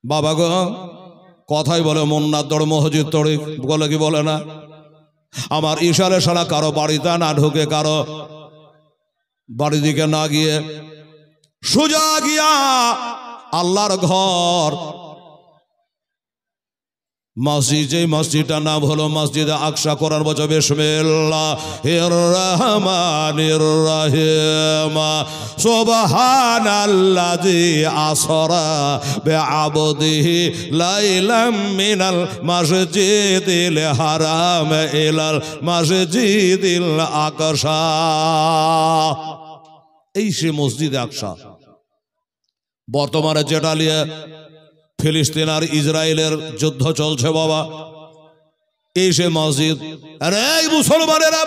বাবা গো কথাই বলে মন্নার দড় মসজিদ তড়ি বলে কি বলে না? আমার ইশারে সারা কারো বাড়িতে না ঢুকে, কারো বাড়ি দিকে না গিয়ে সোজা গিয়া আল্লাহর ঘর মসজিদ, যে মসজিদটার নাম হলো মসজিদে আকসা। কোরআন বলছে বিসমিল্লাহির রহমানির রহিম সুবহানাল্লাযী আসরা বিআবদিহি লাইলাম মিনাল মসজিদিল হারাম ইলাল মসজিদিল আকসা। এই সে মসজিদে আকসা বর্তমানে যেটা নিয়ে ফিলিস্তিন আর ইসরায়েলের যুদ্ধ চলছে বাবা, এই সে মসজিদ। আরে এই মুসলমানেরা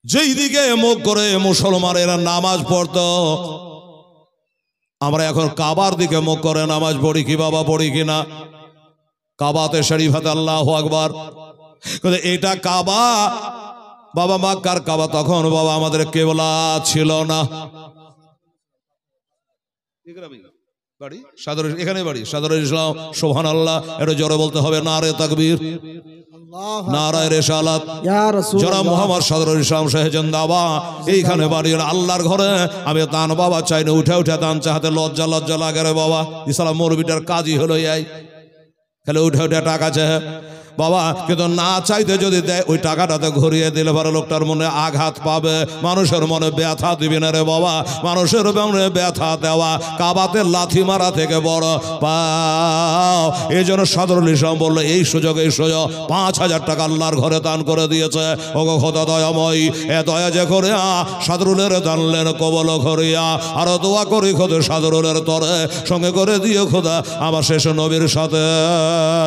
যেই দিকে মুখ করে মুসলমানেরা নামাজ পড়তো, আমরা এখন কাবার দিকে মুখ করে নামাজ পড়ি কি বাবা? পড়ি কিনা? কাবাতে শরীফাতে আল্লাহু আকবার। এটা কাবা বাবা, মক্কার কাবা। তখন বাবা আমাদের কিবলা ছিল না। বাড়ি সাদর, এখানে বাড়ি সাদরুল ইসলাম। সুবহানাল্লাহ, এটা জোরে বলতে হবে। নারে তাকবীর, নারায়ে রিসালাত, জনাব মুহাম্মদ সাদরুল ইসলাম সাহেব জিন্দাবাদ। এইখানে বাড়ি আল্লাহর ঘরে। আমি দান বাবা চাই না, উঠে উঠে দান চাহাতে লজ্জা লজ্জা লাগে রে বাবা। ইসলাম মৌলবীটার কাজই হলো এই, খালি উঠে উঠে টাকা চায় বাবা। কিন্তু না চাইতে যদি দেয়, ওই টাকাটাতে ঘুরিয়ে দিলে পরে লোকটার মনে আঘাত পাবে, মানুষের মনে ব্যথা দিবি না রে বাবা। মানুষের মনে ব্যথা দেওয়া কাবাতে লাথি মারা থেকে বড় পাও। এই জন্য সাদরুল ইসলাম বললো এই সুযোগ 5,000 টাকা আল্লাহর ঘরে দান করে দিয়েছে। ওগো খোদা দয়াময়, এ দয়া যে করে সাদরুলের দানলেন কবল করিয়া। আর দোয়া করি খোদা সাদরুলের তরে সঙ্গে করে দিয়ে খোদা আমার শেষ নবীর সাথে।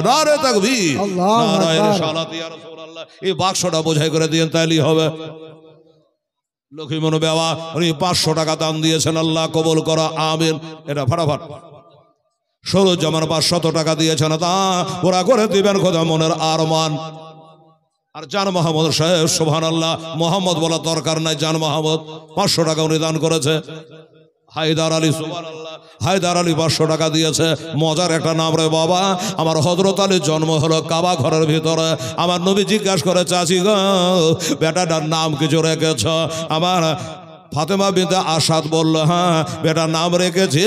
নারে তাকবীর, এই বাক্সটা বোঝাই করে দিয়ে তাইলেই হবে। লক্ষ্মী মনু বাবা উনি 500 টাকা দান দিয়েছেন, আল্লাহ কবুল করা আমিন। এটা ফাটাফাট। সরুজ্জামান 500 টাকা দিয়েছেন, তা ওরা করে দিবেন খোদা মনের আরমান। আর জান মোহাম্মদ সাহেব সুবহানাল্লাহ, মোহাম্মদ বলা দরকার নাই, জান মোহাম্মদ 500 টাকা উনি দান করেছে। হায়দার আলী সুবহানাল্লাহ, হায়দার আলী 500 টাকা দিয়েছে। মজার একটা নাম রে বাবা। আমার হযরত আলীর জন্ম হলো কাবা ঘরের ভিতরে। আমার নবী জিজ্ঞাসা করে, চাচি গো বেটাটার নাম কিছু রেখেছ? আমার ফাতেমা বিনতে আসাদ বলল, হ্যাঁ বেটার নাম রেখেছি,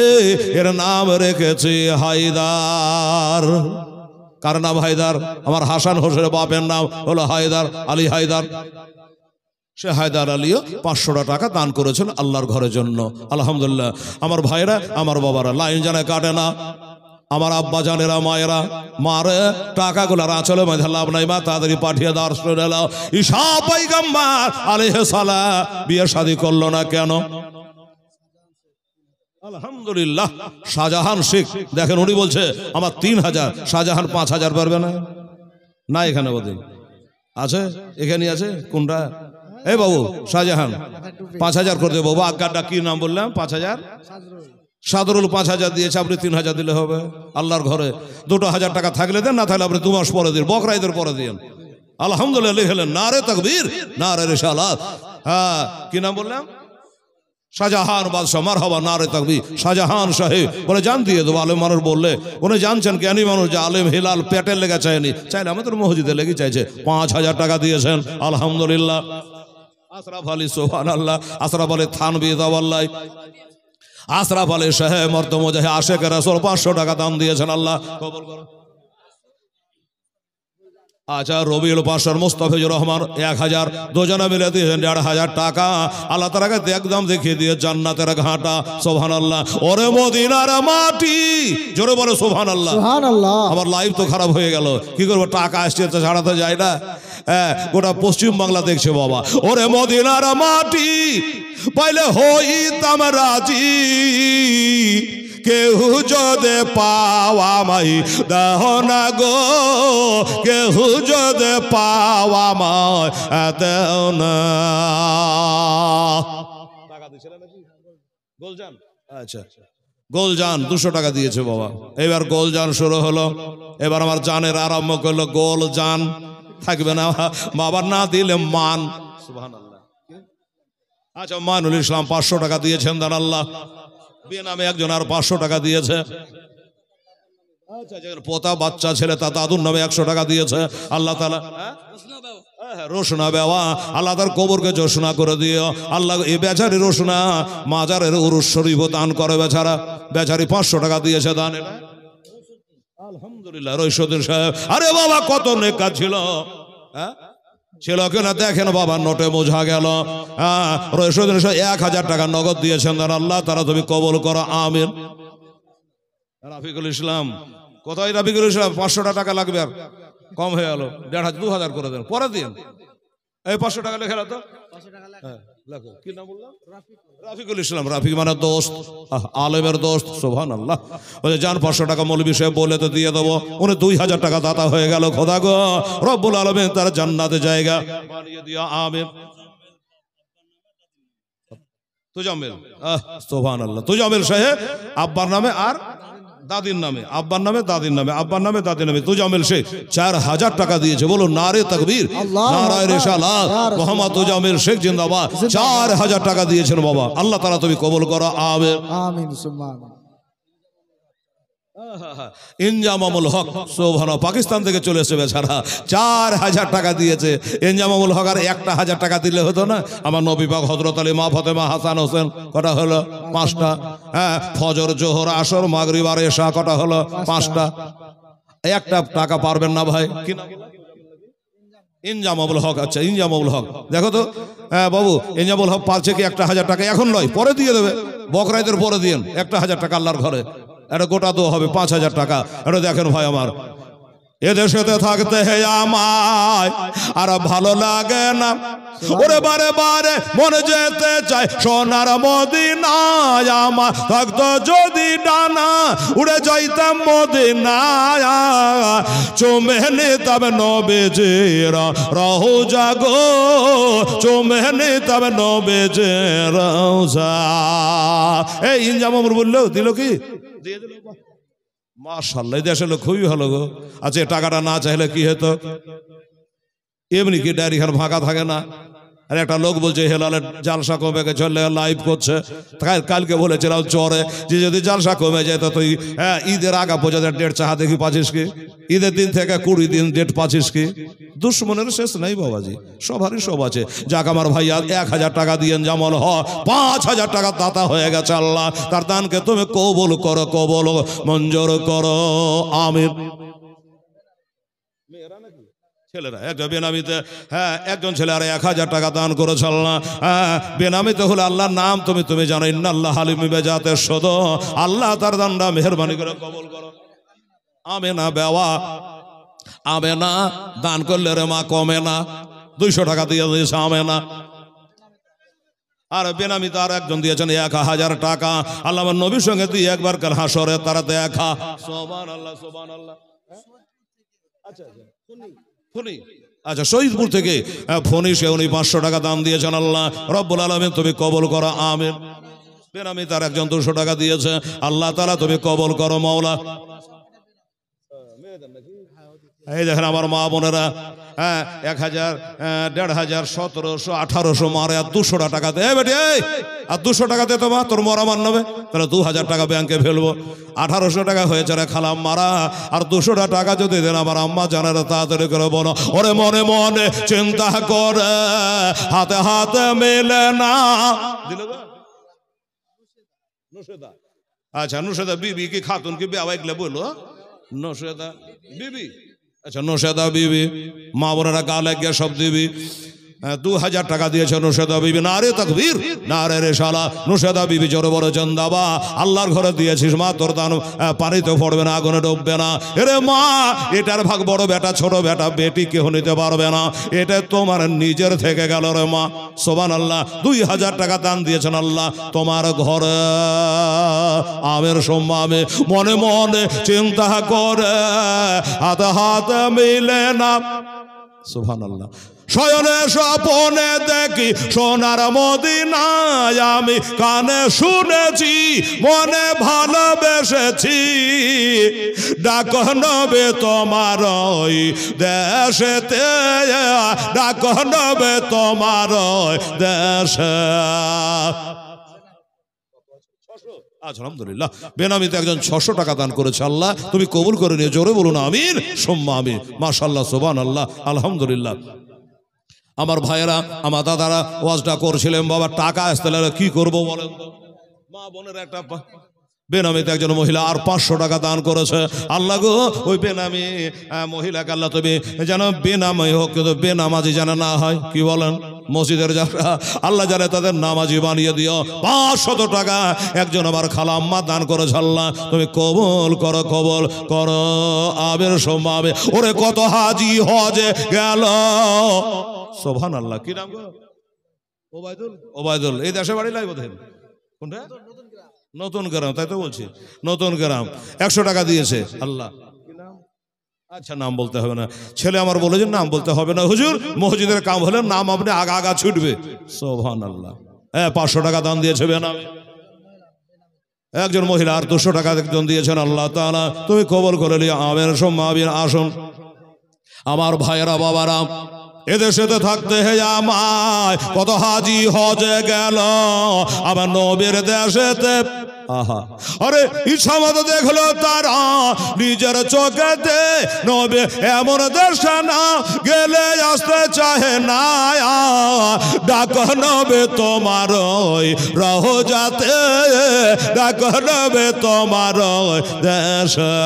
এর নাম রেখেছি হায়দার। কার নাম হায়দার? আমার হাসান হোসেনের বাপের নাম হলো হায়দার আলী হায়দার। সে হায়দার আলীও 500 টাকা দান করেছেন আল্লাহর ঘরের জন্য। আলহামদুলিল্লাহ। আমার ভাইরা, আমার বাবারা, লাইন জানে কাটে না। আমার আব্বা জানেরা, মায়েরা, মারে টাকাগুলার আঁচলে মধ্যে লাভ নাই, মা তাড়াতাড়ি পাঠিয়ে দাও। ঈসা পয়গম্বর আলাইহিস সালাম বিয়ে শাদী করলো না কেন? আলহামদুলিল্লাহ। শাহজাহান শেখ দেখেন, উনি বলছে আমার 3000, শাহজাহান 5000 পারবে না? না এখানে বদিন আছে, এখানে আছে। কোনটা? এই বাবু শাহজাহান 5000 করে দেবো। বাবু আজ্ঞাটা কি নাম বললাম? 5000। সাদরুল 5000 দিয়েছে, আপনি 3000 দিলে হবে। আল্লাহর ঘরে 2000 টাকা থাকলে দেন, না থাকলে আপনি 2 মাস পরে দিন, বকরাইদের পরে দিন। আলহামদুলিল্লাহ লিখলেন। নারে তাকবীর, নারে রিসালাত। হ্যাঁ, কি নাম বললাম? শাহজাহান বাদশাহ। মারহাবা, নারে তাকবীর। শাহজাহান সাহেব বলে জান দিয়ে দেবো। আলেম মানুষ বললে উনি জানছেন জ্ঞানী মানুষ যে আলেম হিলাল পেটের লেগে চায়নি, চাইলে আমাদের মসজিদে লেগে চাইছে। 5000 টাকা দিয়েছেন। আলহামদুলিল্লাহ। আশরাফ আলী সুবহানাল্লাহ, আশরাফ আলী থানভী দাওয়াল্লাহ, আশরাফ আলী সাহেব মর্তমজাহ আশেক রাসূল 500 টাকা দান দিয়েছেন। আল্লাহ কবুল করুন। আচ্ছা, রবিউল পাশার মুস্তাফিজুর রহমান 1000, দুজনে মিলে দিয়েছেন 1500 টাকা। আল্লাহ তাআলাকে একদম দেখিয়ে দিয়ে জান্নাতের ঘাটা। সুবহানাল্লাহ। ওরে মদিনার মাটি, জোরে বলে সুবহানাল্লাহ। সুবহানাল্লাহ। আমার লাইফ তো খারাপ হয়ে গেল, কি করবো? টাকা আসছে তো ছাড়াতে যায় না। গোটা পশ্চিম বাংলা দেখছে বাবা। ওরে মদিনার মাটি পাইলে হইতাম রাজি, কেহু যদি পাওয়া মাই দেহ না গো, কেহু যদি পাওয়া মাই দেহ না। টাকা দিয়েছিল নাকি গোলজান? আচ্ছা, গোলজান 200 টাকা দিয়েছে বাবা। এবার গোলজান শুরু হলো। এবার আমার জানের আরম্ভ করলো। গোলজান থাকবে না বাবার, না দিলে মান। সুবহানাল্লাহ। আচ্ছা, মাইনুল ইসলাম 500 টাকা দিয়েছেন। দান আল্লাহ বেনামে একজন আর 500 টাকা দিয়েছে। আচ্ছা, পোতা বাচ্চা ছেলে তার দাদুর নামে 100 টাকা দিয়েছে। আল্লাহ তাআলা রোশনা বেওয়া, আল্লাহ তার কবরকে জোশনা করে দিও। আল্লাহ এই বেচারি রোশনা মাজারের উরুস শরীফ দান করে, বেচারি 500 টাকা দিয়েছে দান। আলহামদুলিল্লাহ। রইসুদ্দিন সাহেব, আরে বাবা কত নেক ছিল, ছিল কিনা দেখেন বাবা, নোটে বোঝা গেল। রইসুদ্দিন সাহেব 1000 টাকা নগদ দিয়েছেন দান। আল্লাহ তারা তুমি কবুল করো, আমিন। রাফিকুল ইসলাম, কোথায় রাফিকুল ইসলাম? 500 টাকা লাগবে, আর কম হয়ে গেল, 1500 2000 করে দেন, পরে দিন। এই 500 টাকা লেখা তো, কি নাম বললাম? রাফিকুল ইসলাম। রাফিক মানে দোস্ত, আলেমের দোস্ত। সুবহানাল্লাহ। ওই যান 500 টাকা মৌলভী সাহেব বলে তো দিয়ে দেবো। উনি 2000 টাকা দাতা হয়ে গেল। খোদা গো রব্বুল আলামিন তার জান্নাতে জায়গা বানিয়ে দিও, আমিন। তুজামিল, সুবহানাল্লাহ। তুজামিল সাহেব আব্বার নামে আর দাদির নামে, আব্বার নামে দাদির নামে, আব্বার নামে দাদির নামে তুজামিল শেখ 4000 টাকা দিয়েছে। বলুন নারে তাকবীর, নারায়ে রিসালাত, মোহাম্মদ তুজামিল শেখ জিন্দাবাদ। 4000 টাকা দিয়েছেন বাবা। আল্লাহ তাআলা তুমি কবুল করো, আমিন আমিন সুবহান। ইনজামামুল হক, সুবহানাল্লাহ, পাকিস্তান থেকে চলে এসে বেচারা 4000 টাকা দিয়েছে। ইনজামামুল হক আর 1000 টাকা দিলে হতো না? আমার নবী পাক হযরত আলী, মা ফাতেমা, হাসান হোসেন, কটা হলো? 5টা। ফজর, জোহর, আসর, মাগরিব আর এশা কটা হলো? 5টা। একটা টাকা পারবেন না ভাই? কি নাম? ইনজামামুল হক। আচ্ছা, ইনজামামুল হক, দেখো তো বাবু, ইনজামামুল হক পাচ্ছে কি 1000 টাকা? এখন নয়, পরে দিয়ে দেবে, বকরাইদের পরে দিন 1000 টাকা আল্লাহর ঘরে। এটা গোটা তো হবে 5000 টাকা। এটা দেখেন ভাই আমার, এদেশেতে থাকতে হে আমায় আর ভালো লাগে না, ওরে বারে বারে মনে যেতে চাই সোনার মদিনায়। আমার থাকতো যদি ডানা, উড়ে যাইতাম মদিনায়। চুমে নিতাম নবীজির রওজা গো, চুমে নিতাম নবীজির রওজা। এই ইনজামামুল বললো, দিল কি? দিয়ে দিল। মাশাআল্লাহ, এই দেশে লোক খুবই ভালো গো। আচ্ছা, টাকাটা না চাইলে কি হতো? এমনি কি ডায়েরি খান ফাঁকা থাকে না? আর একটা লোক বলছে হেলালের জালসা কমে গেছে, লাইভ করছে। কালকে বলেছিলাম চরে যে যদি জালসা কমে যায় তো তুই ঈদের আগা পর্যন্ত ডেট চাহা দেখি পাচ্ছিস কি? ঈদের দিন থেকে 20 দিন ডেট পাচ্ছিস কি? দুশ্মনের শেষ নাই বাবাজি, সবারই সব আছে। যাক আমার ভাই, 1000 টাকা দিয়েন জামাল হ, 5000 টাকা দাতা হয়ে গেছে। আল্লাহ তার দানকে তুমি কবুল করো, কবুল মঞ্জুর করো, আমিন। ছেলেরা একটা বেনামিতে, একজন ছেলে আর 1000 টাকা দান করেছে। আল্লাহ বেনামিতে হলে আল্লাহর নাম তুমি জানো, ইন্নাল্লাহ হালিম বেজাতে সদ। আল্লাহ তার দানটা মেহেরবানি করে কবুল করো, আমেনা। বেওয়া আমেনা দান করলে রে মা কমে না, 200 টাকা দিয়ে দিয়েছে আমেনা। আর বেনামিতে আর একজন দিয়েছেন 1000 টাকা। আল্লাহ আমার নবীর সঙ্গে তুই একবার কাল হাসরে তারা দেখা। সুবহানাল্লাহ, সুবহানাল্লাহ। আচ্ছা আচ্ছা, শহীদপুর থেকে ফোনি সে উনি 500 টাকা দান দিয়েছেন। আল্লাহ রব্বুল আলামিন তুমি কবুল করো, আমিন। বেনামি তার একজন 200 টাকা দিয়েছে। আল্লাহ তাআলা তুমি কবুল করো মাওলা। এই দেখেন আমার মা বোনেরা, 1000, 1500, 1700, 1800 মারে আর 200 টাকা দে বেটি, আর 200 টাকা দে তোমার, তোর মরা মান নেবে, তাহলে 2000 টাকা ব্যাংকে ফেলবো। 1800 টাকা হয়েছে রে খালাম মারা, আর 200 টাকা যদি দেন আমার আম্মা জানার তাড়াতাড়ি করে বলো। ওরে মনে মনে চিন্তা করে হাতে হাতে মেলে না। আচ্ছা, নুশেদা বিবি কি খাতুন কি বেওয়া এগুলো বলো? নুশেদা বিবি, আচ্ছা নুশেদা বিবি, মা বোনেরা গা লাগিয়ে সব দিবি। 2000 টাকা দিয়েছে নুশেদা বিবি। নারে তাকবীর, নারে রিসালা। নুশেদা বিবি জোরে বড় চন্দাবা, আল্লাহর ঘরে দিয়েছিস মা, তোর দান পানিতে পড়বে না, আগুনে ডুববে না। এরে মা, এটার ভাগ বড় বেটা ছোট বেটা বেটি কেউ নিতে পারবে না, এটা তোমার নিজের থেকে গেল রে মা। সুবহানাল্লাহ। 2000 টাকা দান দিয়েছেন আল্লাহ তোমার ঘরে। আমের সম্মানে মনে মনে চিন্তা করে হাতে হাতে মিলে না। সুবহানাল্লাহ। শয়নে স্বপনে দেখি সোনার মদিনায়, আমি কানে শুনেছি মনে ভালোবেসেছি। ডাক নবে তোমার ওই দেশেতে, ডাক নবে তোমার ওই দেশে। আচ্ছা, আলহামদুলিল্লাহ। বেনামিতে একজন 600 টাকা দান করেছে, আল্লাহ তুমি কবুল করে নিয়ে, জোরে বলুন আমিন সুম্মা আমিন। মাশাআল্লাহ, সুবহানাল্লাহ, আলহামদুলিল্লাহ। আমার ভাইয়েরা, আমার দাদারা ওয়াজটা করছিলেন, বাবা টাকা আসতে লাগলে কি করবো বলেন তো? মা বোনের একটা বেনামিতে একজন মহিলা আর 500 টাকা দান করেছে। আল্লাহ গো, ওই বেনামি মহিলাকে আল্লাহ তুমি যেন বেনামি হোক, কিন্তু বেনামাজি যেন না হয়। কি বলেন? মসজিদের যারা আল্লাহ জানে তাদের নামাজি বানিয়ে দিও। 500 টাকা একজন আমার খালাম্মা দান করেছে, আল্লাহ তুমি কবুল করো, কবুল করো আবের সম্মাবে। ওরে কত হাজি হজে গেল, সুবহানাল্লাহ। কি নাম গো? ওবায়দুল। ওবায়দুল এই দেশে বাড়ি লাই বোধহয়, কোনটা? নতুন গ্রাম, তাই তো বলছি, নতুন গ্রাম। 100 টাকা দিয়েছে, আল্লাহ। আচ্ছা, নাম বলতে হবে না। ছেলে আমার বলে যে নাম বলতে হবে না হুজুর, মসজিদের কাম হলে নাম আপনি আগা আগা ছুটবে। সুবহানাল্লাহ। 500 টাকা দান দিয়েছে বেনামে একজন মহিলা, আর 200 টাকা একজন দিয়েছেন, আল্লাহ তাআলা তুমি কবুল করে নিও আমিন সুম্মা আমিন। আসুন আমার ভাইয়েরা, বাবারা, এদেশেতে থাকতে হে আমায় কত হাজি হজে গেল আমার নবীর দেশেতে। আহা, আরে ইচ্ছা মতো দেখলো তারা নিজের চোখেতে, নবী এমন দেশে না গেলে আসতে চাহে না। ডাক নবী তোমার রওজাতে, ডাক নবী তোমার দেশে।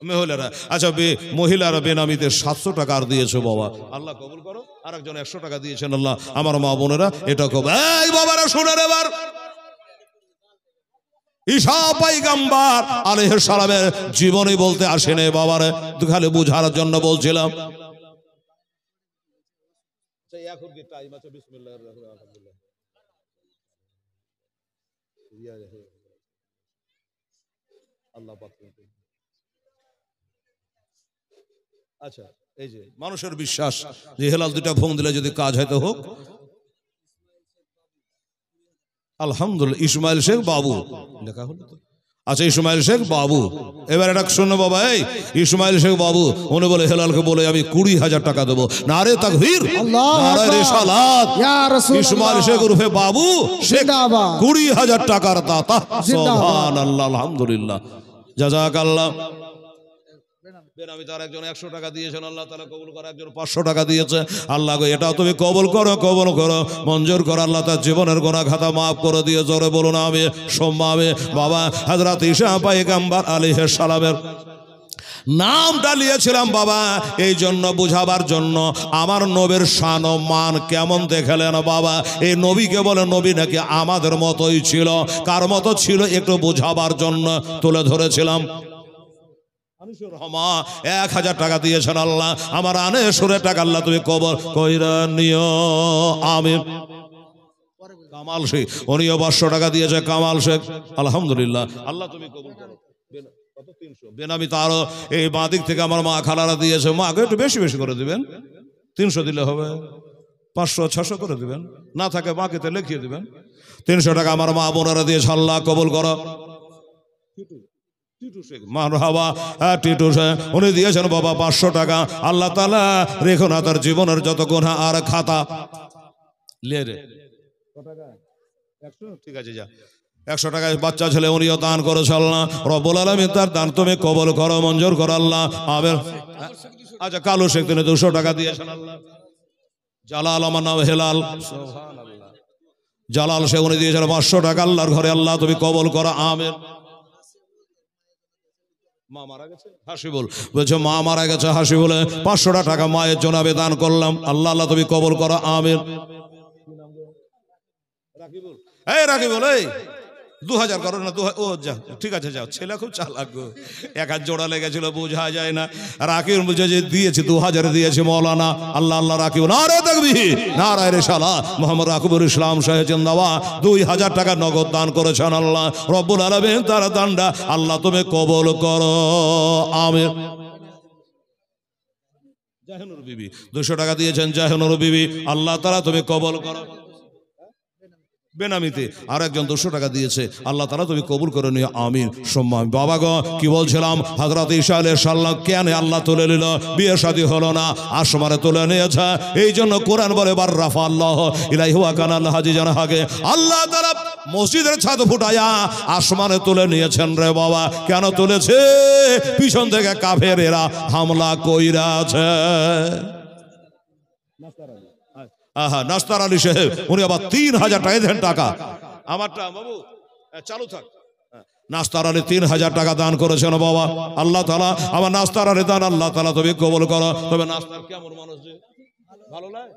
মহিলারা, আচ্ছা মহিলারা বেনামিতে 700 টাকা আর দিয়েছে, বাবা আল্লাহ কবুল করো। আর একজন 100 টাকা দিয়েছেন, আল্লাহ। আমার মা বোনেরা এটা কবুল। এই বাবারা শুনেন, এবার ঈসা পয়গম্বর আলাইহিস সালামের জীবনী বলতে আসেনি বাবারে, খালি বুঝার জন্য বলছিলাম। এখন কি টাইম আছে? বিসমিল্লাহির রহমানির রহিম। আল্লাহ পাক। আচ্ছা, এই যে মানুষের বিশ্বাস যে হেলাল 2টা ফোন দিলে যদি কাজ হয়তো হোক। আলহামদুলিল্লাহ। ইসমাইল শেখ বাবু লেখা হলো তো। আচ্ছা, ইসমাইল শেখ বাবু। এবার এটা শোনো বাবা, এই ইসমাইল শেখ বাবু উনি বলে হেলালকে বলে আমি 20,000 টাকা দেবো। নারে তাকবীর, নারে রিসালাত। ইসমাইল শেখ উর্ফে বাবু শেখ 20,000 টাকার দাতা। সুবহানাল্লাহ, আলহামদুলিল্লাহ, জাযাকাল্লাহ। বেনামি তার একজন 100 টাকা দিয়েছেন, আল্লাহ তাআলা কবুল করে। একজন 500 টাকা দিয়েছে, আল্লাহ গো এটাও তুমি কবুল করো, কবুল করো, মঞ্জুর করো। আল্লাহ তার জীবনের গুনাহ খাতা মাফ করে দিয়ে, জোরে বলুন আমিন সুম্মা আমিন। বাবা হযরত ঈসা পয়গম্বর আলাইহিস সালামের নামটা নিয়েছিলাম বাবা এই জন্য, বুঝাবার জন্য। আমার নবীর শান ও মান কেমন দেখলেন বাবা। এই নবীকে বলে নবী নাকি আমাদের মতোই ছিল, কার মতো ছিল একটু বুঝাবার জন্য তুলে ধরেছিলাম। 1000 টাকা দিয়েছেন, আল্লাহ আমার আনেশ্বরের টাকা আল্লাহ তুমি কবর কইরা নিও আমিন। কামাল শেখ উনিও 500 টাকা দিয়েছে, কামাল শেখ, আলহামদুলিল্লাহ, আল্লাহ তুমি কবুল করো। কত? 300। বেনামি তারও এই বাঁ দিক থেকে আমার মা খালারা দিয়েছে। মাকে একটু বেশি বেশি করে দিবেন, 300 দিলে হবে, 500 600 করে দিবেন, না থাকে মাকে তে লিখিয়ে দিবেন। 300 টাকা আমার মা বোনেরা দিয়েছে, আল্লাহ কবুল করো। উনি দিয়েছেন বাবা 500 টাকা, আল্লাহ তাআলা রেখো না তার জীবনের যত গুনাহ আর খাতা। ঠিক আছে, যা 100 টাকায় বাচ্চা ছেলে উনিও দান করেছে, আল্লাহ রব্বুল আলামিন তার দান তুমি কবুল করো, মঞ্জুর করো আল্লাহ আমিন। আচ্ছা, কালু শেখ তিনি 200 টাকা দিয়েছেন, আল্লাহ। জালাল আমার নাম হেলাল, সুবহানাল্লাহ। জালাল শেখ উনি দিয়েছেন 500 টাকা, আল্লাহর ঘরে আল্লাহ তুমি কবুল করো আমিন। মা মারা গেছে হাসিবুল বলছে, মা মারা গেছে হাসিবুলে 500 টাকা মায়ের জন্য দান করলাম, আল্লাহ আল্লাহ তুমি কবুল করো আমিন। রাকিবুল, এই রাকিবুল, এই 2000 করো না। ও যা, ঠিক আছে যাও। ছেলে খুব চালাক গো, 1 জোড়া লেগেছিল, বোঝা যায় না। রাকিবুল বলছে যে দিয়েছি 2000 দিয়েছে মৌলানা, আল্লাহ আল্লাহ। রাকিবুল নারে তাকবীর, নারে রিসালাত। মোহাম্মদ রাকিবুল ইসলাম সাহেব জিন্দাবাদ 2000 টাকা নগদ দান করেছেন, আল্লাহ রব্বুল আলামিন তার দানটা আল্লাহ তুমি কবুল করো আমিন। জাহানুর বিবি 200 টাকা দিয়েছেন, জাহানুর বিবি আল্লাহ তাআলা তুমি কবুল করো। বেনামিতে, আর একজন 200 টাকা দিয়েছে। আল্লাহ তাআলা তুমি কবুল করে নিও, আমিন সুম্মা আমিন। বাবা গো, কি বলছিলাম, হযরত ঈসা আলাইহিস সালাম কেন আল্লাহ তুলে নিল? বিয়ে শাদী হলো না, আসমানে তুলে নিয়েছে। এই জন্য কোরআন বলে বার রাফা আল্লাহ ইলাইহি ওয়া কানা আল্লাহু আজিজান হাকে, আল্লাহ তাআলা মসজিদের ছাদ ফুটায়া আসমানে তুলে নিয়েছেন রে বাবা। কেন তুলেছে? পিছন থেকে কাফেরেরা হামলা কইরাছে। নাস্তার আলী সাহেব উনি আবার 3000 টাকা দেন। টাকা আমারটা বাবু চালু থাক। নাস্তার আলী 3000 টাকা দান করেছেন বাবা। আল্লাহ তাআলা আমার নাস্তার আলী দান আল্লাহ তাআলা তুমি কবুল করো। তবে নাস্তার কেমন মানুষ যে ভালো লাগে?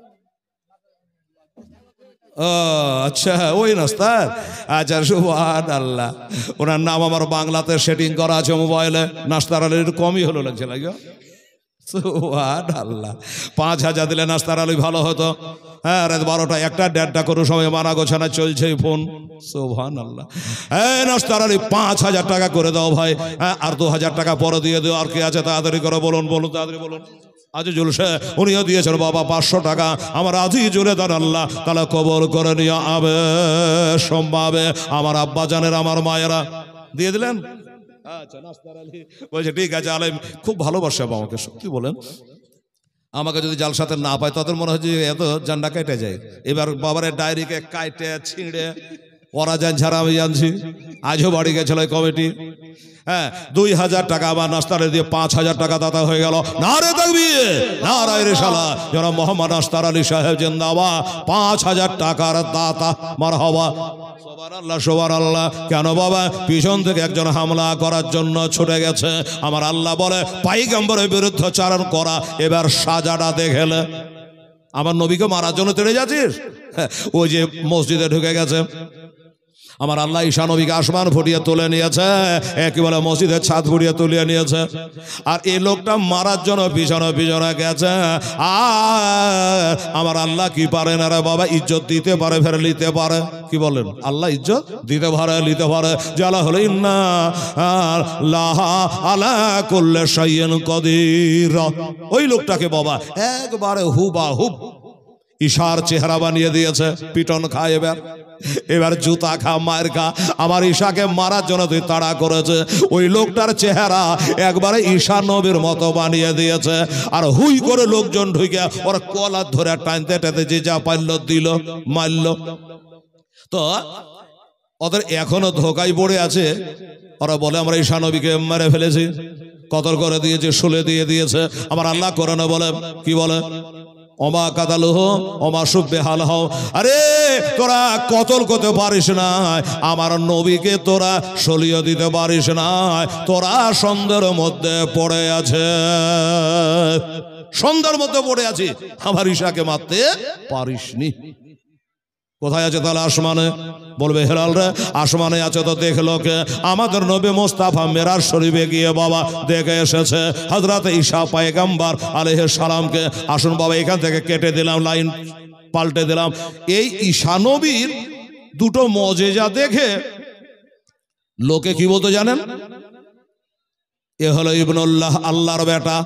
আচ্ছা, ওই নাস্তার, আচ্ছা সুবহানাল্লাহ। ওনার নাম আমার বাংলাতে সেটিং করা আছে মোবাইলে। নাস্তার আলী একটু কমই হলো লাগছে লাগে। সুবহানাল্লাহ, 5000 দিলে নাস্তার আলী ভালো হতো। হ্যাঁ, রাত 12টা 1টা 1:30টা করে সময় মানা গোছানা চলছে ফোন। সুবহানাল্লাহ। হ্যাঁ, নাস্তার আলী 5000 টাকা করে দাও ভাই। হ্যাঁ, আর 2000 টাকা পরে দিয়ে দিও। আর কি আছে তাড়াতাড়ি করে বলুন, বলুন তাড়াতাড়ি বলুন। আজিজুল শেখ উনিও দিয়েছেন বাবা 500 টাকা। আমার আজিজুলে দান আল্লাহ তাআলা কবুল করে নিও, আবে সম্ভাবে। আমার আব্বা জানের, আমার মায়েরা দিয়ে দিলেন। আচ্ছা, নাস্তার আলী বলছে ঠিক আছে। আলেম খুব ভালোবাসে আমাকে, সত্যি বলেন। আমাকে যদি জালসাতে না পায় তাদের মনে হয় যে এত জান্ডা কেটে যায়। এবার বাবার ডায়েরিকে কাটে ছিঁড়ে ওরা যান ছাড়া আমি জানছি। আজও বাড়ি গেছিল কমিটি। হ্যাঁ, 2000 টাকা আমার নাস্তারে দিয়ে 5000 টাকা দাতা হয়ে গেল। নারে তাকবীর, নারায়ে রিসালাত। জনাব মোহাম্মদ নাস্তার আলী সাহেব জিন্দাবাদ। 5000 টাকার দাতা, মারহাবা। সুবহানাল্লাহ, সুবহানাল্লাহ। কেন বাবা? পিছন থেকে একজন হামলা করার জন্য ছুটে গেছে। আমার আল্লাহ বলে পয়গম্বরের বিরুদ্ধে চারণ করা। এবার সাজাটা দেখেলে আমার নবীকে মারার জন্য তেড়ে যাচ্ছিস? ওই যে মসজিদে ঢুকে গেছে। আমার আল্লাহ ঈসা নবীকে আসমান ফুটিয়ে তুলে নিয়েছে, একেবারে মসজিদের ছাদ ফুটিয়ে তুলে নিয়েছে। আর এই লোকটা মারার জন্য পিছনে পিছনে গেছে। আর আমার আল্লাহ কি পারে না রে বাবা? ইজ্জত দিতে পারে, ফের নিতে পারে। কি বলেন? আল্লাহ ইজ্জত দিতে পারে, নিতে পারে। জালা হলো ইন্না লাহা আলা কুল্লি শাইইন কাদির। ওই লোকটাকে বাবা একবারে হুবাহুব ঈশার চেহারা বানিয়ে দিয়েছে। পিটন খায়, এবার জুতা খা, মায়ের খা। আমার ঈশাকে মারার জন্য তুই তাড়া করেছে। ওই লোকটার চেহারা একবারে ঈশা নবীর মতো বানিয়ে দিয়েছে। আর হুই করে লোকজন ঢুকে ওর কলার ধরে টানতে টানতে যে যা পারল দিল, মারল। তো ওদের এখনো ধোকায় পড়ে আছে। ওরা বলে আমরা ঈশা নবীকে মেরে ফেলেছি, কতল করে দিয়েছে, শুলে দিয়ে দিয়েছে। আমার আল্লাহ কোরআনে বলে, কি বলে? ওমা কাতালুহ ওমা সুবহাল হও। আরে তোরা কতল করতে পারিস না, আমার নবীকে তোরা সলিয়ে দিতে পারিস না। তোরা সন্ধ্যের মধ্যে পড়ে আছে, সন্ধ্যার মধ্যে পড়ে আছি, আমার ঈশাকে মারতে পারিসনি। কোথায় আছে তাহলে? আসমানে। বলবে হেলাল রে আসমানে আছে তো দেখলো কে? আমাদের নবী মুস্তাফা মেরাজ শরীফে গিয়ে বাবা দেখে এসেছে হযরত ঈসা পয়গম্বর আলাইহিস সালামকে। আসুন বাবা এখান থেকে কেটে দিলাম, লাইন পাল্টে দিলাম। এই ঈসা নবীর দুটো মুজিজা দেখে লোকে কি বলতে জানেন? এ হলো ইবনুল্লাহ, আল্লাহর বেটা।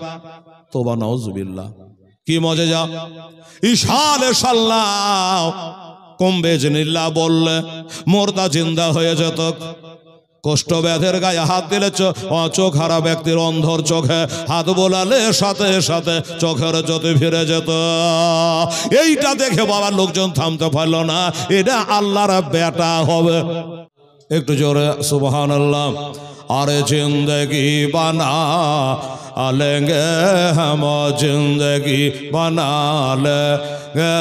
তোবা নাউজুবিল্লাহ। কি মুজিজা? ঈসা আলাইহিস সালাম কমবেজনিল্লাহ বললে মুর্দা জিন্দা হয়ে যেত। কষ্ট ব্যাধের গায়ে হাত দিলে চোখ হারা ব্যক্তির অন্ধর চোখে হাত বোলালে সাথে সাথে চোখের জ্যোতি ফিরে যেত। এইটা দেখে বাবা লোকজন থামতে পারল না। এটা আল্লাহর বেটা হবে। একটু জোরে সুবহানাল্লাহ। আরে জিন্দগি বানা लेंगे हम जिंदगी बना लेंगे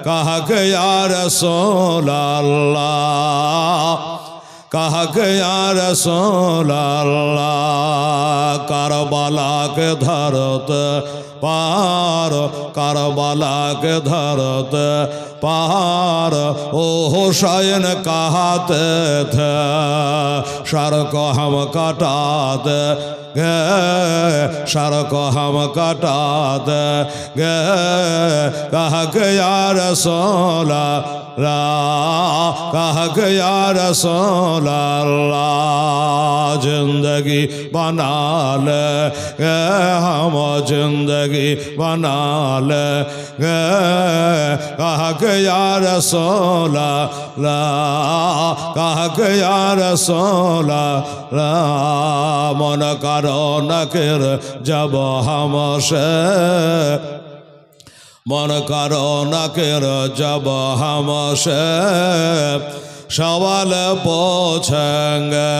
कहा कि या रसूल अल्लाह, कहा कि या रसूल अल्लाह। करबला के धरते पार, करबला के धरते पार ओ हुसैन कहते थे सर को हम कटाते गे, सर को हम कटाते गे। कहा कि या रसूल ला कह गया रसूल अल्लाह जिंदगी बना ले हम जिंदगी बना ले कह गया रसूल अल्लाह कह गया रसूल अल्लाह मन करो न कर जब हमसे मन करो न कर जब हमसे सवाल पूछेंगे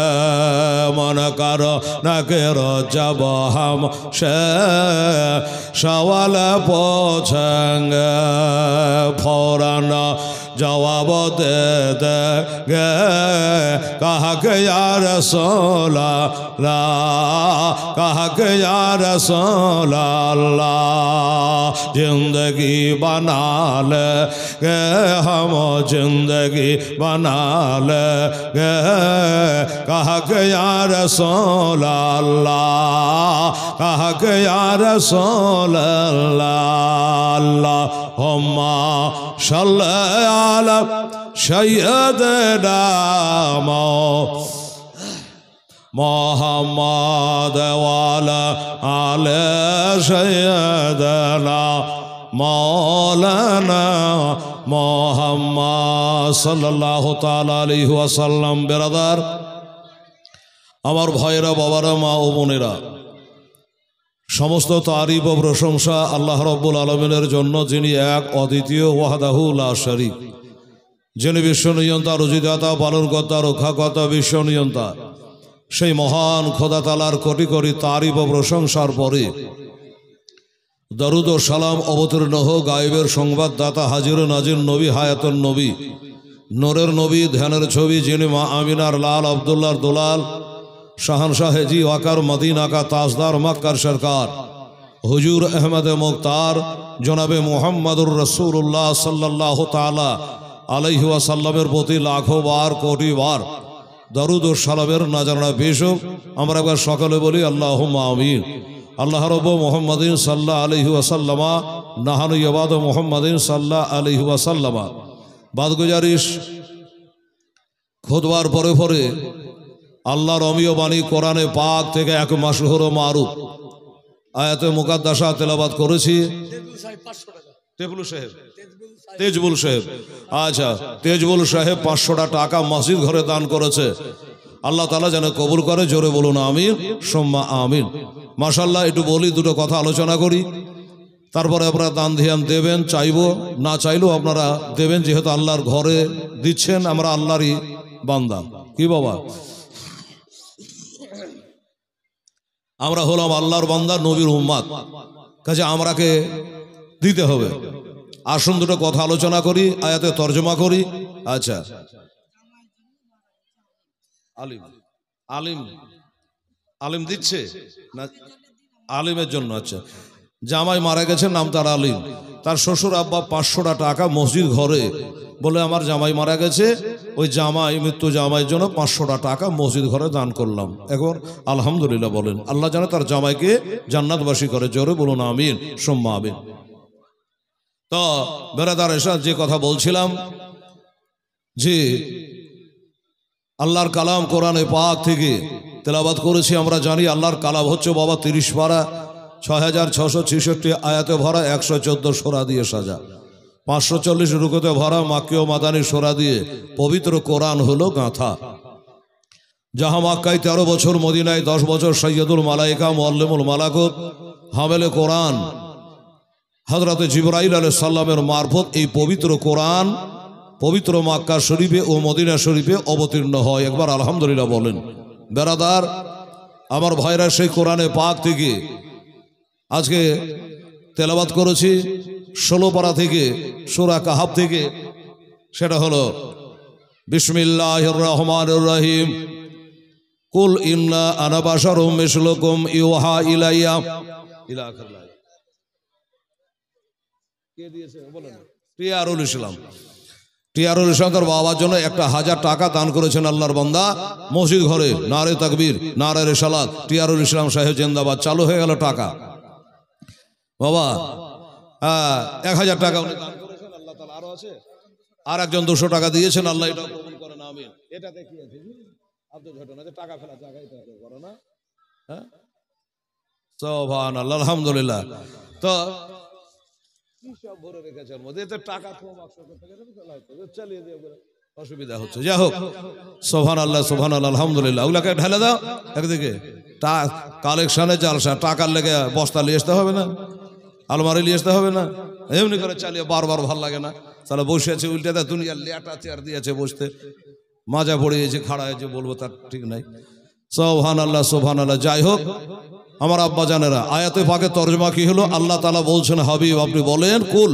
मन करो न करो जब हमसे सवाल पूछेंगे फौरन जवाब दे देंगे कहा गया रसूल अल्लाह कहा गया रसूल अल्लाह जिंदगी बना ले हम जिंदगी बना ले कहा गया रसूल अल्लाह कहा गया रसूल अल्लाह अल्लाहुम्मा सल्ली अला सय्यिदना मुहम्मद वाला आले सय्यिदना मौलाना मुहम्मद सल्लल्लाहु ताला अलैहि वसल्लम बिरादर আমার ভাইরা বাবারা মা ও বোনেরা সমস্ত তারিফ ও প্রশংসা আল্লাহ রাব্বুল আলামিনের জন্য যিনি এক অদ্বিতীয় ওয়াহদাহু লা শারীক যিনি বিশ্বনিয়ন্তা রুজিদাতা পালনকর্তা রক্ষাকর্তা বিশ্বনিয়ন্তা সেই মহান খোদা তাআলার কোটি কোটি তারিফ ও প্রশংসার পরে দরুদ ও সালাম অবতীর্ণ হোক গায়েবের সংবাদদাতা হাজির নাজির নবী হায়াতুন নবী নূরের নবী ধ্যানের ছবি যিনি মা আমিনার লাল আব্দুল্লাহর দুলাল শাহনशाह जी वाकर मदीना का ताजदार मक्कार सरकार हुजूर अहमद मुख्तार जनाब मुहम्मदुर रसूलुल्लाह सल्लल्लाहु ताला अलैहि वसल्लमेर प्रति लाखों बार कोटी बार दरूद और सलामेर नजराना पेश होक आमरा एकबार सकले बोली आल्लाहुम्मा आमीन अल्लाह रब्बु मुहम्मदिन सल्लल्लाहु अलैहि वसल्लमा नहानु इबाद मुहम्मदिन सल्लल्लाहु अलैहि वसल्लमा बाद गुजारिश खुतबार परे परे আল্লাহর অমীয় বাণী কোরআনে পাক থেকে এক মাশহুর ও মারুফ আয়াতে মুকাদ্দাসা তেলাওয়াত করেছি তেজবুল সাহেব আচ্ছা তেজবুল সাহেব 500 টাকা মসজিদ ঘরে দান করেছে আল্লাহ তাআলা যেন কবুল করে জোরে বলুন আমিন সুম্মা আমিন মাশাআল্লাহ একটু বলি দুটো কথা আলোচনা করি তারপরে আপনারা দান ধ্যান দেবেন চাইবো না চাইলেও আপনারা দেবেন যেহেতু আল্লাহর ঘরে দিচ্ছেন আমরা আল্লাহরই বান্দা কি বাবা আমরা হলাম আল্লাহর বান্দা নবীর উম্মত কাজে আমরাকে দিতে হবে আসুন দুটো কথা আলোচনা করি আয়াতে তরজমা করি আচ্ছা আলিম আলিম আলিম দিচ্ছে না আলিমের জন্য আচ্ছা জামাই মারা গেছে নাম তার আলিম তার শ্বশুর আব্বা 500 টাকা মসজিদ ঘরে বলে আমার জামাই মারা গেছে ওই জামাই মৃত্যু জামাইয়ের জন্য 500 টাকা মসজিদ ঘরে দান করলাম এখন আলহামদুলিল্লাহ বলেন আল্লাহ যেন তার জামাইকে জান্নাতবাসী করে জোরে বলুন আমিন সুম্মা আমিন তো বেরাদার এরশাদ যে কথা বলছিলাম যে আল্লাহর কালাম কোরআনে পাক থেকে তেলাওয়াত করেছি আমরা জানি আল্লাহর কালাম হচ্ছে বাবা 30 পারা 6666 আয়াতে ভরা 114 সূরা দিয়ে সাজা 540 রুকুতে ভরা মাক্কি ও মাদানী সূরা দিয়ে পবিত্র কোরআন হলো গাঁথা যাহা মক্কায় 13 বছর মদিনায় 10 বছর সৈয়দুল মালাইকা মুআল্লিমুল মালাকুত হামেলে কোরআন হযরত জিবরাইল আলাইহিস সালামের মারফত এই পবিত্র কোরআন পবিত্র মক্কা শরীফে ও মদিনা শরীফে অবতীর্ণ হয় একবার আলহামদুলিল্লাহ বলেন বেরাদার আমার ভাইরা সেই কোরআনে পাক থেকে আজকে তেলাওয়াত করেছি 16 পারা থেকে সূরা কাহাফ থেকে সেটা হলো বিসমিল্লাহির রহমানির রহিম কুল ইন্না আনা বাশারুম মিসলুকুম ইউহা ইলাইয়া ইলা আখির আয়াত কে দিয়েছে বলেন টিআরুল ইসলাম তার বাবার জন্য 1000 টাকা দান করেছেন আল্লাহর বান্দা মসজিদ ঘরে নারে তাকবীর নারে রিসালাত টিআরুল ইসলাম সাহেব জিন্দাবাদ চালু হয়ে গেল টাকা বাবা 1000 টাকা উনি দান করেছেন আল্লাহ তাআলা আরো আছে আর একজন 200 টাকা দিয়েছেন, আল্লাহ এটা কবুল করেন, আমিন। এটাতে কি আছে আব্দুল ঘটনা যে টাকা ফেলা জায়গা, এটা করো না, হ্যাঁ, সুবহানাল্লাহ, আলহামদুলিল্লাহ। তো কি সব ভরে রেখেছেন মধ্যে, এতে টাকা কম আকসা করতে গেলে চালিয়ে দিয়ে অসুবিধা হচ্ছে। যাই হোক, সুবহানাল্লাহ সুবহানাল্লাহ, আলহামদুলিল্লাহ। ওগুলাকে ঢেলে দাও একদিকে। কালেকশনে জালসা, টাকার লেগে বস্তা নিয়ে আসতে হবে না, আলমারি নিয়ে আসতে হবে না, এমনি করে চালিয়ে বারবার ভাল লাগে না। তাহলে বসে আছে উল্টে দুনিয়ার লেটা চেয়ার দিয়েছে বসতে, মাজা পড়িয়েছে, খাড়া হয়েছে, বলবো তার ঠিক নাই। সুবহানাল্লাহ সুবহানাল্লাহ। যাই হোক আমার আব্বা জানেরা, আয়াতে পাকে তরজমা কি হলো? আল্লাহ তাআলা বলছেন, হাবিব আপনি বলেন, কুল,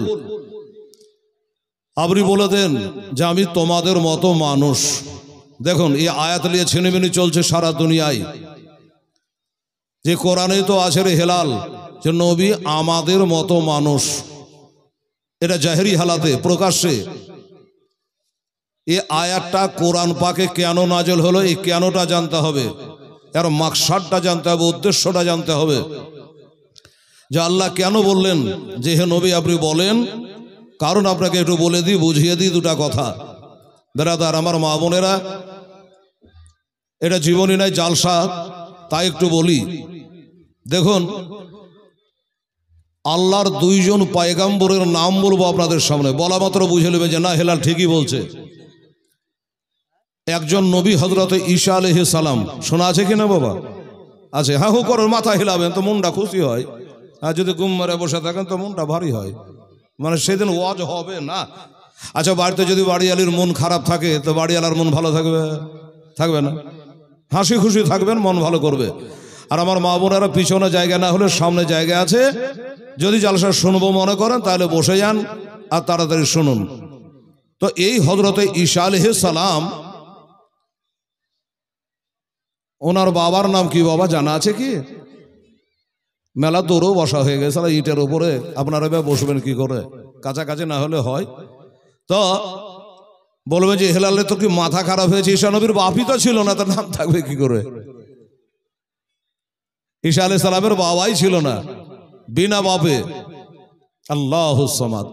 আপনি বলে দেন যে আমি তোমাদের মতো মানুষ। দেখুন এই আয়াত নিয়ে ছিনিমিনি চলছে সারা দুনিয়ায়, যে কোরআনে তো আছে রে হেলাল, যে নবী আমাদের মতো মানুষ। এটা জাহেরি হালাতে, প্রকাশ্যে। এই আয়াতটা কোরআন পাকে কেন নাজেল হলো, এই কেনটা জানতে হবে, এর মাকসাদটা জানতে হবে, উদ্দেশ্যটা জানতে হবে, যে আল্লাহ কেন বললেন যে হে নবী আপনি বলেন। কারণ আপনাকে একটু বলে দিই, বুঝিয়ে দিই দুটা কথা। বেরাদার আমার মা বোনেরা, এটা জীবনী নাই, জালসা, তাই একটু বলি। দেখুন আল্লাহর 2 জন পয়গম্বরের নাম বলবো আপনাদের সামনে, বলা মাত্র বুঝে নেবে যে না হেলাল ঠিকই বলছে। একজন নবী হযরত ঈসা আলাইহিস সালাম, শোনা আছে কিনা বাবা? আছে? হ্যাঁ হু করেন, মাথা হিলাবেন তো মনটা খুশি হয়। আর যদি গুম মারে বসে থাকেন তো মনটা ভারী হয়, মানে সেদিন ওয়াজ হবে না। আচ্ছা বাড়িতে যদি বাড়িওয়ালির মন খারাপ থাকে তো বাড়িওয়ালার মন ভালো থাকবে? থাকবে না। হাসি খুশি থাকবেন, মন ভালো করবে। আর আমার মা বোনেরা পিছনে জায়গা না হলে সামনে জায়গা আছে, যদি জালসা শুনবো মনে করেন তাহলে বসে যান আর তাড়াতাড়ি শুনুন। তো এই হযরতে ঈসা আলাইহিস সালাম, ওনার বাবার নাম কি বাবা জানা আছে কি? মেলা দূরেও বসা হয়ে গেছে ইটের উপরে, আপনারা বসবেন কি করে? কাছাকাছি না হলে হয়। তো বলবে যে হেলালে তো কি মাথা খারাপ হয়েছে, ঈসা নবীর বাপই তো ছিল না, তার নাম থাকবে কি করে? ঈসা আলাইহিস সালামের বাবাই ছিল না, বিনা বাপে। আল্লাহুস সামাদ।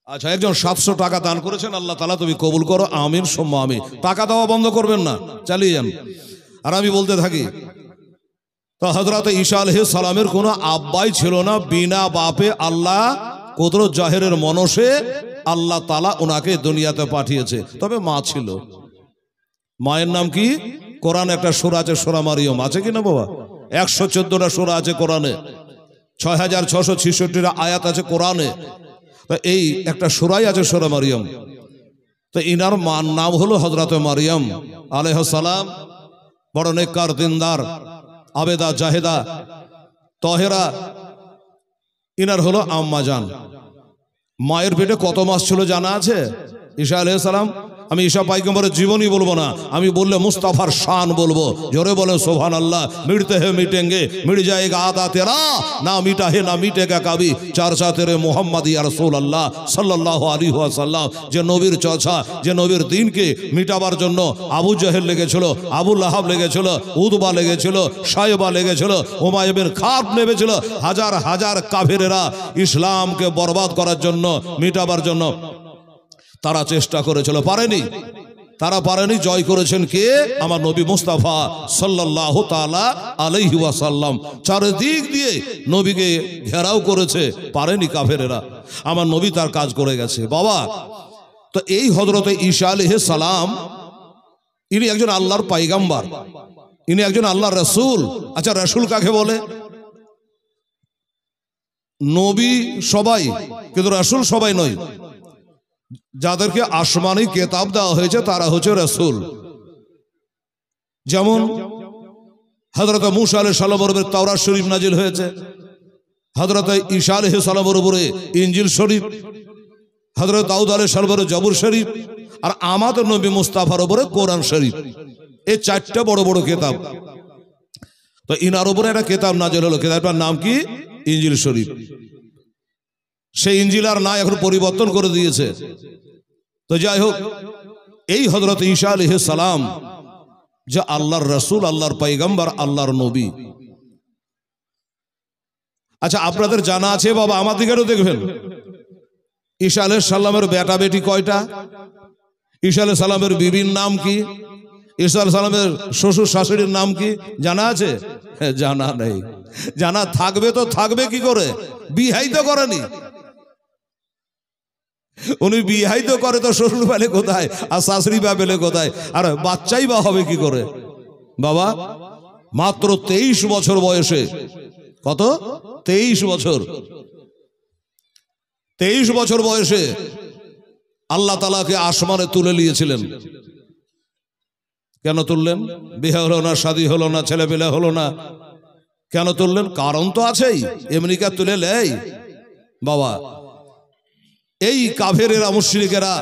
আচ্ছা একজন 700 টাকা দান করেছেন, আল্লাহ তাআলা তুমি কবুল করো, আমিন সুম্মা আমিন। টাকা দেওয়া বন্ধ করবেন না, চালিয়ে যান। আর আমি বলতে থাকি, তো হযরত ঈসা আলাইহিস সালামের কোনো আব্বাই ছিল না, বিনা বাপে আল্লাহ কুদরত জাহেরের মনসে আল্লাহ তাআলা ওনাকে দুনিয়াতে পাঠিয়েছে। তবে মা ছিল। মায়ের নাম কি? কোরআনে একটা সূরা আছে, সূরা মারিয়ম, আছে কি না বাবা? 114টা সূরা আছে কোরআনে, 6666টা আয়াত আছে কোরআনে। তো এই একটা সূরাই আছে সূরা মারিয়ম। তো ইনার মার নাম হলো হযরত মারিয়ম আলাইহিস সালাম। বড় নেককার, দিনদার, আবেদা, জাহেদা, তাহেরা। ইনার হলো আম্মা জান। মায়ের পেটে কত মাস ছিল জানা আছে? ঈসা আলাইহিস সালাম। আমি ঈসা পয়গম্বরের জীবনী বলবো না, আমি বললে মুস্তাফার শান বলবো। জোরে বলে সুবহানাল্লাহ। मिटते हैं मिटेंगे, मिट जाएगा आधा तेरा, ना मिटा है ना मिटेगा कभी, चर्चा तेरे मोहम्मद या रसूल अल्लाह सल्लल्लाहु अलैहि ওয়াসাল্লাম। যে নবীর চর্চা, যে নবীর দ্বীনকে মিটাবার জন্য আবু জাহেল লেগেছিল, আবু লাহাব লেগেছিল, উতবা লেগেছিল, শায়বা লেগেছিল, উমাইয়া বিন খাব নেমেছিল, হাজার হাজার কাফেরেরা ইসলামকে বরবাদ করার জন্য, মিটাবার জন্য তারা চেষ্টা করেছিল, পারেনি। তারা পারেনি, জয় করেছেন কে? আমার নবী মুস্তাফা সাল্লাল্লাহু তাআলা আলাইহি ওয়াসাল্লাম। চারিদিক দিয়ে নবীকে ঘেরাও করেছে, পারেনি কাফেরেরা। আমার নবী তার কাজ করে গেছে বাবা। তো এই হযরতে ঈসা আলাইহিস সালাম, ইনি একজন আল্লাহর পয়গম্বর, ইনি একজন আল্লাহর রাসূল। আচ্ছা রাসূল কাকে বলে? নবী সবাই, কিন্তু রাসূল সবাই নয়। যাদেরকে আসমানি কিতাব দেওয়া হয়েছে তারা হচ্ছে রাসূল। যেমন হযরত মূসা আলাইহিস সালামের উপরে তাওরাত শরীফ নাজিল হয়েছে, হযরত ঈসা আলাইহিস সালামের উপরে ইনজিল শরীফ, হযরত দাউদ আলাইহিস সালামের উপরে জবুর শরীফ, আর আমাদের নবী মুস্তাফার উপরে কোরআন শরীফ। এই 4টা বড় বড় কিতাব। তো ইনার উপরে একটা কিতাব নাজিল হলো, কিতাবটার নাম কি? ইনজিল শরীফ। সেই ইনজিল আর না, এখন পরিবর্তন করে দিয়েছে। তো যাই হোক, এই হযরত ঈসা আলাইহিস সালাম যে আল্লাহর রাসূল, আল্লাহর পয়গম্বর, আল্লাহর নবী। আচ্ছা আপনাদের জানা আছে বাবা, আমার দিকেও দেখবেন, ঈসা আলাইহিস সালামের বেটা বেটি কয়টা? ঈসা আলাইহিস সালামের বিবির নাম কি? ঈসা আলাইহিস সালামের শ্বশুর শাশুড়ির নাম কি জানা আছে? জানা নেই। জানা থাকবে তো থাকবে কি করে? বিহাই তো করেনি। উনি বিহাই তো করে তো শ্বশুর পেলে কোথায় আর শাশুড়ি বা পেলে কোথায়? আর বাচ্চাই বা হবে কি করে? বাবা মাত্র 23 বছর বয়সে, কত? 23 বছর। 23 বছর বয়সে আল্লাহ তাআলাকে আসমানে তুলে নিয়েছিলেন। কেন তুললেন? বিয়ে হলো না, শাদী হলো না, ছেলে পেলে হলো না, কেন তুললেন? কারণ তো আছেই, এমনি কা তুলে লেই বাবা। এই কাফেরেরা মুশরিকেরা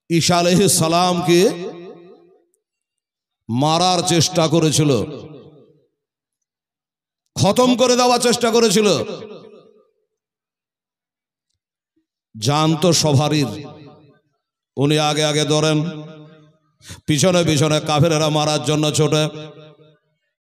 ঈসা আলাইহিস সালামকে মারার চেষ্টা করেছিল, খতম করে দেওয়ার চেষ্টা করেছিল। জান তো সবারই, উনি আগে আগে ধরেন, পিছনে পিছনে কাফেরেরা মারার জন্য ছোটে।